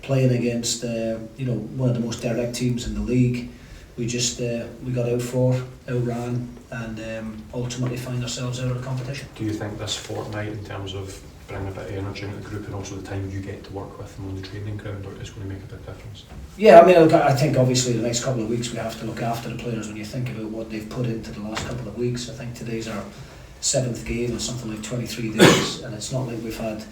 playing against one of the most direct teams in the league. We just we got outran, and ultimately find ourselves out of the competition. Do you think this fortnight, in terms of bringing a bit of energy into the group and also the time you get to work with them on the training ground, is going to make a big difference? Yeah, I mean, look, I think obviously the next couple of weeks we have to look after the players. When you think about what they've put into the last couple of weeks, I think today's our 7th game in something like 23 days, and it's not like we've had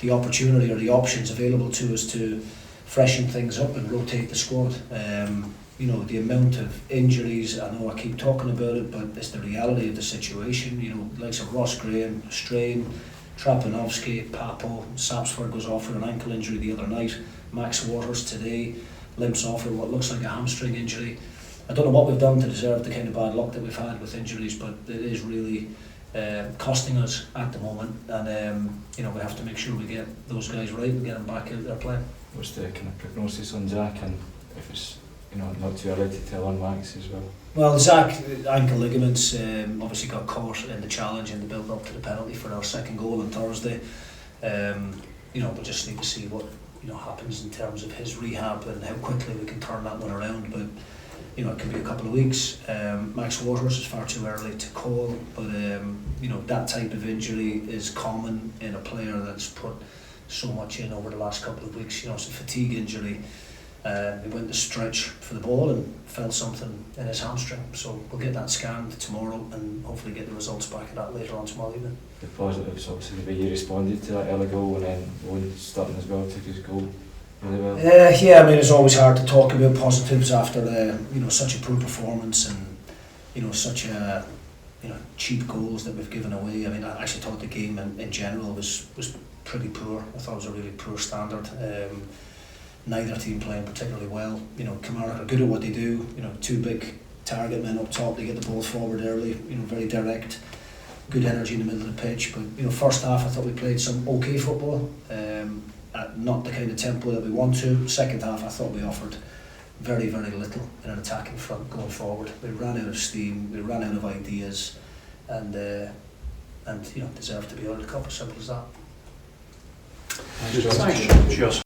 the opportunity or the options available to us to freshen things up and rotate the squad. The amount of injuries, I know I keep talking about it, but it's the reality of the situation. Likes of Ross Graham, strain, Trapanovsky, Papo, Sapsford goes off with an ankle injury the other night, Max Waters today limps off with what looks like a hamstring injury. I don't know what we've done to deserve the kind of bad luck that we've had with injuries, but it is really costing us at the moment, and we have to make sure we get those guys right and get them back out there playing. What's the kind of prognosis on Zach, and if it's not too early to tell on Max as well? Well, Zach, ankle ligaments, obviously got caught in the challenge in the build up to the penalty for our second goal on Thursday. We just need to see what happens in terms of his rehab and how quickly we can turn that one around. But it could be a couple of weeks. Max Waters is far too early to call, but that type of injury is common in a player that's put so much in over the last couple of weeks. It's a fatigue injury. He went to stretch for the ball and felt something in his hamstring. So we'll get that scanned tomorrow and hopefully get the results back of that later on tomorrow evening. The positives, obviously, the way you responded to that early goal, and then Owen starting as well, took his goal really well. Yeah, I mean, it's always hard to talk about positives after such a poor performance and such a cheap goals that we've given away. I mean, I actually thought the game in general was pretty poor. I thought it was a really poor standard. Neither team playing particularly well. Kilmarnock are good at what they do. Two big target men up top. They get the ball forward early. Very direct, good energy in the middle of the pitch. But first half I thought we played some okay football. At not the kind of tempo that we want to. Second half I thought we offered very, very little in an attacking front going forward. We ran out of steam. We ran out of ideas, and deserved to be out of the cup. As simple as that. Cheers.